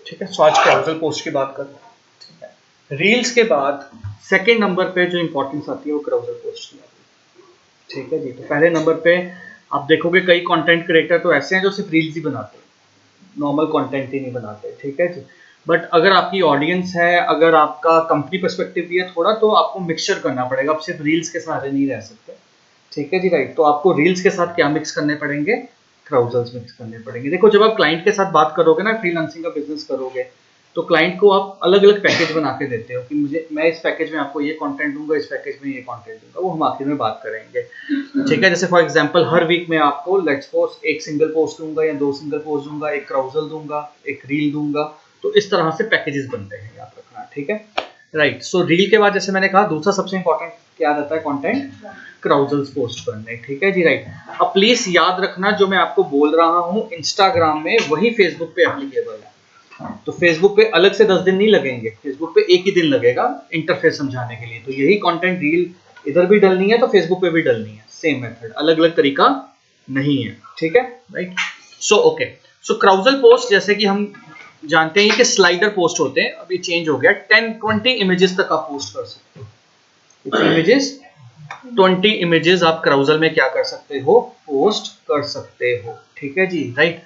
ठीक है। सो आज क्राउजल पोस्ट की बात करते हैं। ठीक है। रील्स के बाद सेकंड नंबर पे जो इंपॉर्टेंस आती है वो क्राउजल पोस्ट की आती है। ठीक है जी। तो पहले नंबर पे आप देखोगे कई कंटेंट क्रिएटर तो ऐसे हैं जो सिर्फ रील्स ही बनाते हैं, नॉर्मल कंटेंट ही नहीं बनाते। ठीक है जी। बट अगर आपकी ऑडियंस है, अगर आपका कंपनी पर्सपेक्टिव भी है थोड़ा, तो आपको मिक्सचर करना पड़ेगा, आप सिर्फ रील्स के सहारे नहीं रह सकते। ठीक है जी, राइट। तो आपको रील्स के साथ क्या मिक्स करने पड़ेंगे? क्राउजल्स मिक्स करने पड़ेंगे। देखो, जब आप क्लाइंट के साथ बात करोगे ना, फ्रीलांसिंग का बिजनेस करोगे, तो क्लाइंट को आप अलग अलग पैकेज बना के देते हो कि मैं इस पैकेज में आपको ये कंटेंट दूंगा, इस पैकेज में ये कंटेंट दूंगा। वो हम आखिर में बात करेंगे। ठीक है। जैसे फॉर एग्जांपल हर वीक में आपको लेट्स सपोज एक सिंगल पोस्ट दूंगा या 2 सिंगल पोस्ट दूंगा, एक क्राउजल दूंगा, एक रील दूंगा। तो इस तरह से पैकेजेस बनते हैं, याद रखना। ठीक है, राइट। सो रील के बाद जैसे मैंने कहा दूसरा सबसे इंपॉर्टेंट क्या रहता है? कंटेंट क्राउजल्स पोस्ट करने। ठीक है जी, राइट। अब प्लीज याद रखना जो मैं आपको बोल रहा हूँ इंस्टाग्राम में वही फेसबुक पे एप्लीकेबल है। तो फेसबुक पे अलग से 10 दिन नहीं लगेंगे, फेसबुक पे एक ही दिन लगेगा इंटरफेस समझाने के लिए। तो यही कंटेंट रील इधर भी डलनी है तो फेसबुक पे भी डलनी है, सेम मेथड, अलग अलग तरीका नहीं है। ठीक है, right. So okay. So carousel post जैसे कि हम जानते हैं कि स्लाइडर पोस्ट होते हैं, अभी चेंज हो गया, 10-20 इमेजेस तक आप पोस्ट कर सकते हो। इमेजेस 20 इमेजेस आप क्राउजल में क्या कर सकते हो? पोस्ट कर सकते हो। ठीक है जी, राइट।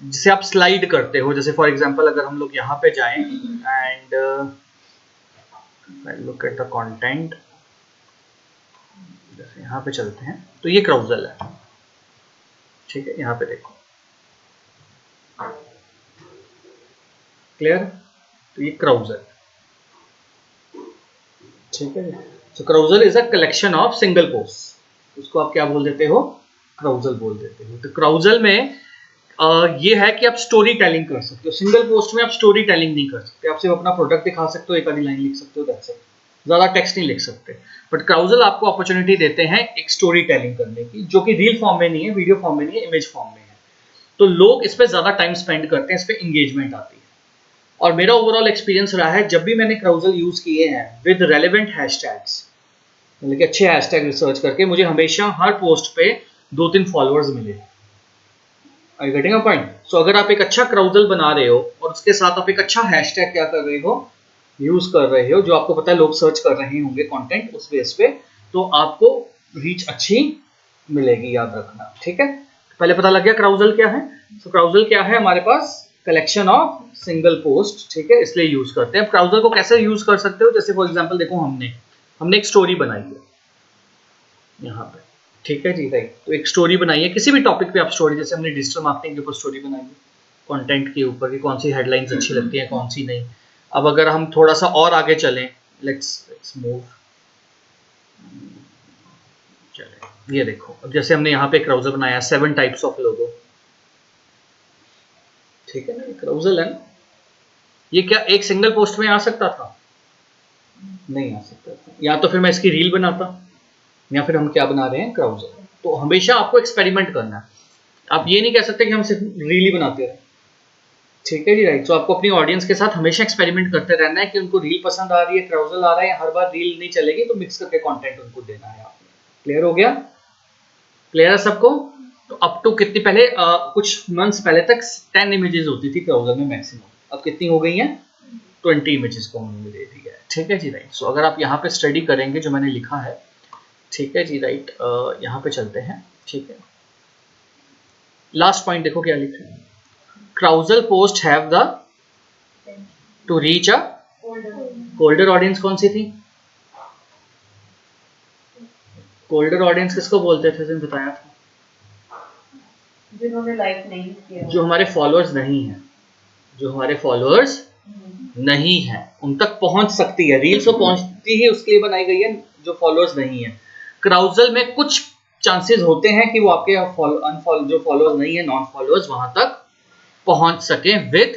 जिसे आप स्लाइड करते हो, जैसे फॉर एग्जांपल अगर हम लोग यहाँ पे जाएं and look at the content, जैसे यहाँ पे चलते हैं तो ये क्राउजल है। ठीक है, यहाँ पे देखो, क्लियर? तो ये क्राउजल, ठीक है। So carousel is a collection of single post, उसको आप क्या बोल देते हो? क्राउजल बोल देते हो। तो क्राउजल में ये है कि आप स्टोरी टेलिंग कर सकते हो। सिंगल पोस्ट में आप स्टोरी टेलिंग नहीं कर सकते, आप सिर्फ अपना प्रोडक्ट दिखा सकते हो, एक आधी लाइन लिख सकते हो, दैट्स इट, ज्यादा टेक्स्ट नहीं लिख सकते। बट क्राउजल आपको अपॉर्चुनिटी देते हैं एक स्टोरी टेलिंग करने की, जो कि रील फॉर्म में नहीं है, वीडियो फॉर्म में नहीं है, इमेज फॉर्म में है। तो लोग इस पर ज्यादा टाइम स्पेंड करते हैं, इस पर इंगेजमेंट आती है। और मेरा ओवरऑल एक्सपीरियंस रहा है जब भी मैंने क्राउजल यूज किए हैं विद रेलेवेंट हैशटैग्स, मतलब कि अच्छे हैशटैग रिसर्च करके, मुझे हमेशा हर पोस्ट पे 2-3 फॉलोअर्स मिले। Are you getting a point? So अगर आप एक अच्छा क्राउजल बना रहे हो और उसके साथ आप एक अच्छा हैशटैग क्या कर रहे हो? यूज कर रहे हो, जो आपको पता है लोग सर्च कर रहे होंगे कंटेंट उस बेस पे, तो आपको रीच अच्छी मिलेगी, याद रखना। ठीक है, पहले पता लग गया क्राउजल क्या है। तो क्राउजल क्या है? हमारे पास कलेक्शन ऑफ सिंगल पोस्ट। ठीक है, इसलिए यूज करते हैं। क्राउजल को कैसे यूज कर सकते हो? जैसे फॉर एग्जांपल देखो, हमने एक स्टोरी बनाई है यहाँ पे। ठीक है जी, राइट। तो एक स्टोरी बनाई है किसी भी टॉपिक पे आप स्टोरी, जैसे हमने डिजिटल मार्केटिंग के ऊपर स्टोरी बनाई है, कंटेंट के ऊपर कि कौन सी हेडलाइंस अच्छी लगती हैं, कौन सी नहीं। अब अगर हम थोड़ा सा और आगे चलें, लेट्स मूव, चले, ये देखो, अब जैसे हमने यहाँ पे क्राउजल बनाया 7 टाइप्स ऑफ लोगो। ठीक है ना, क्राउजल है ना, ये क्या एक सिंगल पोस्ट में आ सकता था? नहीं आ सकता था। या तो फिर मैं इसकी रील बनाता, या फिर हम क्या बना रहे हैं? क्राउजल। तो हमेशा आपको एक्सपेरिमेंट करना है, आप ये नहीं कह सकते कि हम सिर्फ रील ही बनाते रहे। ठीक है जी, राइट। तो आपको अपनी ऑडियंस के साथ हमेशा एक्सपेरिमेंट करते रहना है कि उनको रील पसंद आ रही है, क्राउजल आ रहा है, हर बार रील नहीं चलेगी, तो मिक्स करके कंटेंट उनको देना है आपने। क्लियर हो गया? क्लियर है सबको? तो अप टू कितनी पहले कुछ मंथ्स पहले तक 10 इमेजेस होती थी क्राउजल में मैक्सिमम, अब कितनी हो गई हैं? 20 इमेजेस को उन्होंने दे दिया है। ठीक है जी, राइट। सो अगर आप यहाँ पे स्टडी करेंगे जो मैंने लिखा है, ठीक है जी, राइट, यहाँ पे चलते हैं। ठीक है, लास्ट पॉइंट देखो क्या लिखा है। Carousel post have the two reach a colder audience. कौन सी थी कोल्डर ऑडियंस? किसको बोलते थे? जिन बताया था, जिन्होंने लाइक नहीं किया, जो हमारे फॉलोअर्स नहीं है, जो हमारे फॉलोअर्स नहीं है, उन तक पहुंच सकती है। रील्स तो पहुंचती ही उसके लिए बनाई गई है जो फॉलोअर्स नहीं है। क्राउजल में कुछ चांसेस होते हैं कि वो आपके जो फॉलोअर्स नहीं है, नॉन फॉलोअर्स, वहां तक पहुंच सके विद,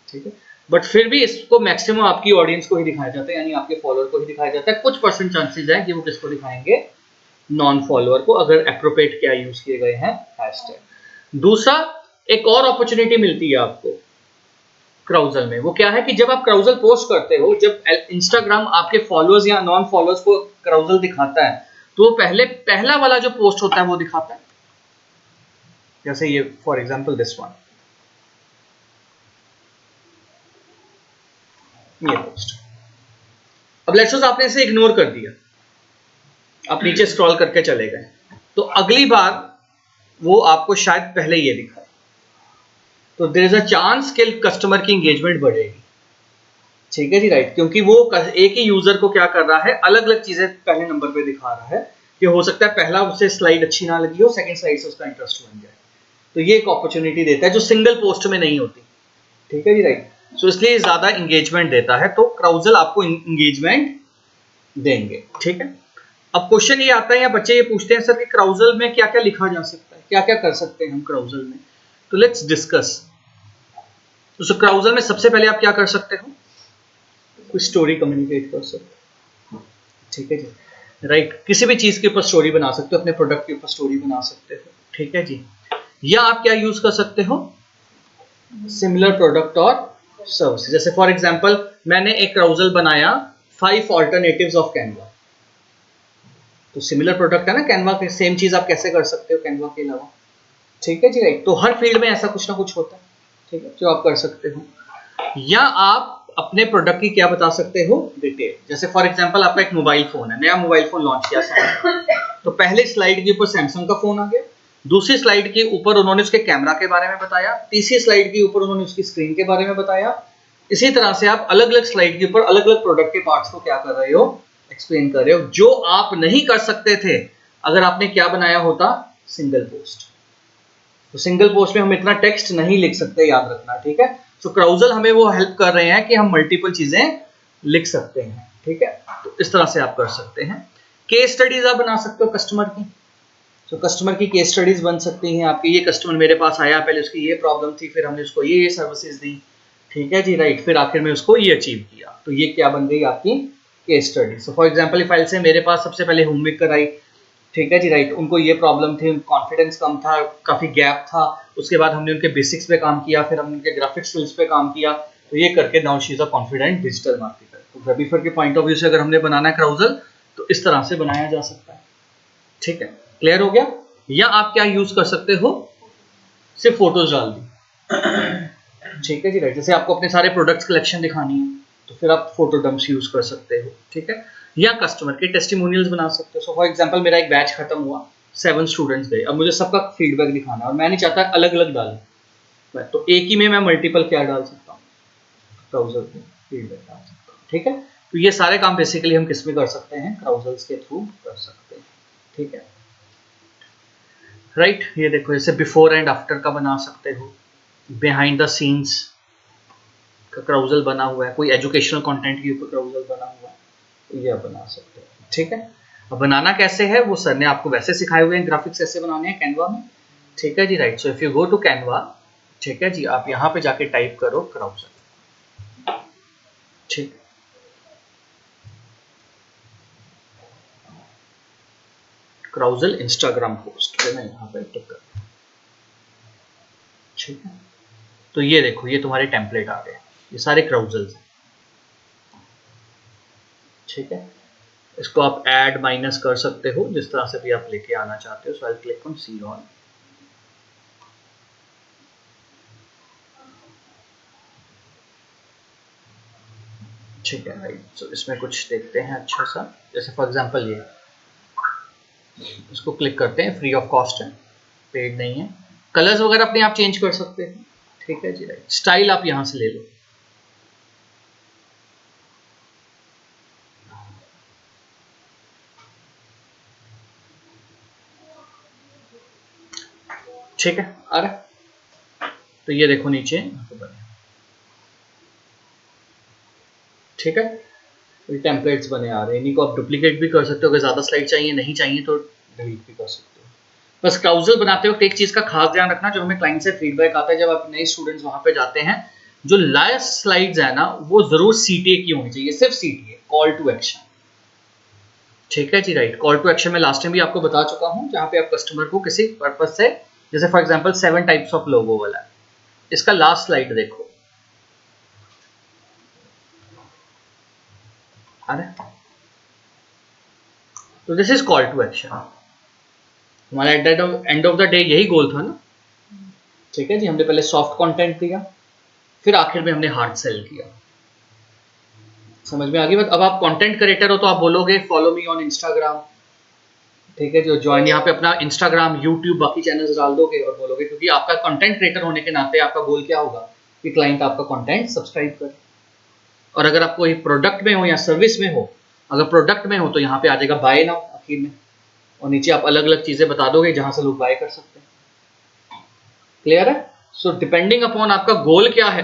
ठीक है। बट फिर भी इसको मैक्सिमम आपकी ऑडियंस को ही दिखाया जाता है, यानी आपके फॉलोअर को ही दिखाया जाता है। कुछ परसेंट चांसेस है कि वो किसको दिखाएंगे? नॉन फॉलोअर को, अगर एप्रोप्रिएट क्या यूज किए गए हैं? हैशटैग। दूसरा, एक और अपॉर्चुनिटी मिलती है आपको क्राउजल में। वो क्या है कि जब आप क्राउजल पोस्ट करते हो, जब इंस्टाग्राम आपके फॉलोअर्स या नॉन फॉलोअर्स को क्राउजल दिखाता है, तो पहले पहला वाला जो पोस्ट होता है वो दिखाता है। जैसे ये फॉर एग्जांपल दिस वन, ये पोस्ट। अब लेट्स सपोज आपने इसे इग्नोर कर दिया, आप नीचे स्क्रॉल करके चले गए, तो अगली बार वो आपको शायद पहले ये दिखाए, तो देयर इज अ चांस कि कस्टमर की एंगेजमेंट बढ़ेगी। ठीक है जी, राइट, क्योंकि वो एक ही यूजर को क्या कर रहा है, अलग अलग चीजें पहले नंबर पे दिखा रहा है, कि हो सकता है पहला उसे स्लाइड अच्छी ना लगी हो, सेकंड स्लाइड से उसका इंटरेस्ट बन जाए। तो ये एक अपॉर्चुनिटी देता है जो सिंगल पोस्ट में नहीं होती। ठीक है जी, राइट। सो इसलिए ज्यादा इंगेजमेंट देता है, तो क्राउजल आपको इंगेजमेंट देंगे। ठीक है, अब क्वेश्चन ये आता है, या बच्चे ये पूछते हैं सर कि क्राउजल में क्या क्या लिखा जा सकता है, क्या क्या कर सकते हैं हम क्राउजल में। तो लेट्स डिस्कस। तो क्राउजल में सबसे पहले आप क्या कर सकते हो, कोई स्टोरी कम्युनिकेट कर सकते हो। ठीक है जी, राइट, किसी भी चीज के ऊपर स्टोरी बना सकते हो, अपने प्रोडक्ट के ऊपर स्टोरी बना सकते हो। ठीक है जी, या आप क्या यूज कर सकते हो, सिमिलर प्रोडक्ट और सर्विस। जैसे फॉर एग्जांपल मैंने एक क्राउजल बनाया 5 ऑल्टरनेटिव्स ऑफ कैनवा, तो सिमिलर प्रोडक्ट है ना कैनवा के, सेम चीज आप कैसे कर सकते हो कैनवा के अलावा। ठीक है जी, राइट। तो हर फील्ड में ऐसा कुछ ना कुछ होता है, ठीक है, जो आप कर सकते हो। या आप अपने प्रोडक्ट की क्या बता सकते हो, डिटेल। जैसे फॉर एग्जांपल आपका एक मोबाइल फोन है, नया मोबाइल फोन लॉन्च किया सैमसंग, तो पहले स्लाइड के ऊपर सैमसंग का फोन आ गया, दूसरी स्लाइड के ऊपर उन्होंने उसके कैमरा के बारे में बताया, तीसरी स्लाइड के ऊपर उन्होंने उसकी स्क्रीन के बारे में बताया। इसी तरह से आप अलग अलग स्लाइड के ऊपर अलग अलग प्रोडक्ट के पार्ट्स को क्या कर रहे हो, एक्सप्लेन कर रहे हो, जो आप नहीं कर सकते थे अगर आपने क्या बनाया होता, सिंगल पोस्ट। तो सिंगल पोस्ट में हम इतना टेक्स्ट नहीं लिख सकते, याद रखना। ठीक है, तो क्राउजल हमें वो हेल्प कर रहे हैं कि हम मल्टीपल चीजें लिख सकते हैं। ठीक है, तो इस तरह से आप कर सकते हैं। केस स्टडीज आप बना सकते हो कस्टमर की, तो कस्टमर की केस स्टडीज बन सकती हैं आपकी। ये कस्टमर मेरे पास आया, पहले उसकी ये प्रॉब्लम थी, फिर हमने उसको ये सर्विसेज दी। ठीक है जी, राइट, फिर आखिर में उसको ये अचीव किया, तो ये क्या बन गई आपकी case study. So for example file से मेरे पास सबसे पहले होम मेकर आई। ठीक है जी, राइट, उनको ये प्रॉब्लम थी, कॉन्फिडेंस कम था, काफी गैप था। उसके बाद हमने उनके बेसिक्स पे काम किया, फिर हमने उनके ग्राफिक स्किल्स पे काम किया, तो ये करके now she is a confident digital marketer. तो वेबीफर के पॉइंट ऑफ व्यू से अगर हमने बनाना है क्राउजल, तो इस तरह से बनाया जा सकता है। ठीक है, क्लियर हो गया। या आप क्या यूज कर सकते हो, सिर्फ फोटोज डाल दी। ठीक है जी, राइट, जैसे आपको अपने सारे प्रोडक्ट्स कलेक्शन दिखानी है, तो फिर आप फोटो डंप्स यूज कर सकते हो। ठीक है, या कस्टमर के टेस्टिमोनियल्स बना सकते हो। सो फॉर एग्जांपल मेरा एक बैच खत्म हुआ, 7 स्टूडेंट्स गए, अब मुझे सबका फीडबैक दिखाना है और मैं नहीं चाहता अलग अलग डालूं, तो एक ही में मैं मल्टीपल क्या डाल सकता हूँ, क्राउजल में फीडबैक डाल सकता हूँ। ठीक है, तो ये सारे काम बेसिकली हम किस में कर सकते हैं, क्राउजल्स के थ्रू कर सकते हैं। ठीक है, राइट, ये देखो, जैसे बिफोर एंड आफ्टर का बना सकते हो, बिहाइंड द सीन्स का क्राउजल बना हुआ है, कोई एजुकेशनल कंटेंट के ऊपर क्राउजल बना हुआ है, तो ये आप बना सकते हो। ठीक है, अब बनाना कैसे है वो सर ने आपको वैसे सिखाए हुए हैं, ग्राफिक्स ऐसे बनाने हैं कैनवा में। ठीक है जी, right, so if you go to Canva, ठीक है जी, आप यहाँ पे जाके टाइप करो क्राउजल। ठीक, क्राउजल इंस्टाग्राम पोस्ट पे मैं यहाँ पे टिक कर, ठीक है, तो ये देखो, ये तुम्हारे टेम्पलेट आ गए, ये सारे क्राउजल्स हैं। ठीक है, इसको आप ऐड माइनस कर सकते हो जिस तरह से भी आप लेके आना चाहते हो। So I click on C on. ठीक है, राइट, सो इसमें कुछ देखते हैं अच्छा सा, जैसे फॉर एग्जांपल ये, इसको क्लिक करते हैं, फ्री ऑफ कॉस्ट है, पेड नहीं है। कलर्स वगैरह अपने आप चेंज कर सकते हैं। ठीक है जी, राइट, स्टाइल आप यहां से ले लो। ठीक है, आ रहा है, तो ये देखो नीचे बने। ठीक है, तो ये टेम्पलेट्स बने आ रहे हैं, इन्हीं को आप डुप्लीकेट भी कर सकते हो, अगर ज्यादा स्लाइड चाहिए, नहीं चाहिए तो डिलीट भी कर सकते हो। बस क्राउजल बनाते वक्त एक चीज का खास ध्यान रखना, जो हमें क्लाइंट से फीडबैक आता है जब आप नए स्टूडेंट्स वहां पे जाते हैं, जो लास्ट स्लाइड्स है ना, वो जरूर सीटीए की होनी चाहिए, सिर्फ सीटीए, कॉल टू एक्शन। ठीक है जी, राइट, कॉल टू एक्शन में लास्ट टाइम भी आपको बता चुका हूं, जहां पे आप कस्टमर को किसी पर्पज से, जैसे for example 7 types of logo वाला है, इसका लास्ट स्लाइड देखो, अरे तो this is call to action. हमारा एंड ऑफ द डे यही गोल था ना। ठीक है जी, हमने पहले सॉफ्ट कंटेंट दिया, फिर आखिर में हमने हार्ड सेल किया। समझ में आ गई बात। अब आप कंटेंट क्रिएटर हो तो आप बोलोगे फॉलो मी ऑन इंस्टाग्राम, ठीक है, जो ज्वाइन यहाँ पे अपना इंस्टाग्राम, यूट्यूब, बाकी चैनल्स डाल दोगे और बोलोगे, क्योंकि आपका कंटेंट क्रिएटर होने के नाते आपका गोल क्या होगा कि क्लाइंट आपका कंटेंट सब्सक्राइब करे। और अगर आप कोई प्रोडक्ट में हो या सर्विस में हो, अगर प्रोडक्ट में हो तो यहाँ पे आ जाएगा बाय नाउ आखिर में, और नीचे आप अलग अलग चीजें बता दोगे जहां से लोग बाय कर सकते हैं। क्लियर है? सो डिपेंडिंग अपॉन आपका गोल क्या है,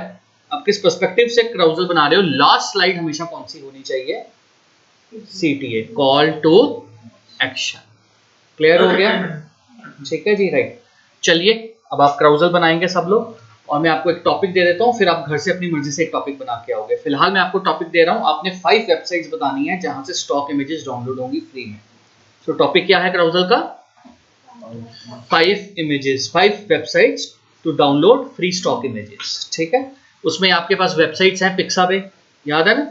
आप किस पर्सपेक्टिव से क्राउजल बना रहे हो, लास्ट स्लाइड हमेशा कौन सी होनी चाहिए? CTA, call to action. Clear हो गया? ठीक है जी, राइट। चलिए अब आप क्राउजल बनाएंगे सब लोग, और मैं आपको एक टॉपिक दे देता हूँ, फिर आप घर से अपनी मर्जी से एक टॉपिक बना के आओगे। फिलहाल मैं आपको टॉपिक दे रहा हूँ, आपने 5 वेबसाइट्स बतानी है जहां से स्टॉक इमेजेस डाउनलोड होंगी फ्री में। तो टॉपिक क्या है क्राउजल का? 5 images, 5 websites to download free stock images. ठीक है, उसमें आपके पास वेबसाइट्स हैं पिक्साबे, याद है ना,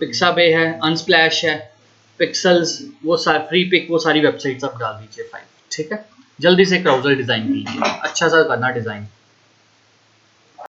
पिक्साबे है, अनस्प्लैश है, पिक्सल्स, वो फ्री पिक, वो सारी वेबसाइट्स आप डाल दीजिए 5। ठीक है, जल्दी से क्राउजल डिजाइन कीजिए, अच्छा सा करना डिजाइन।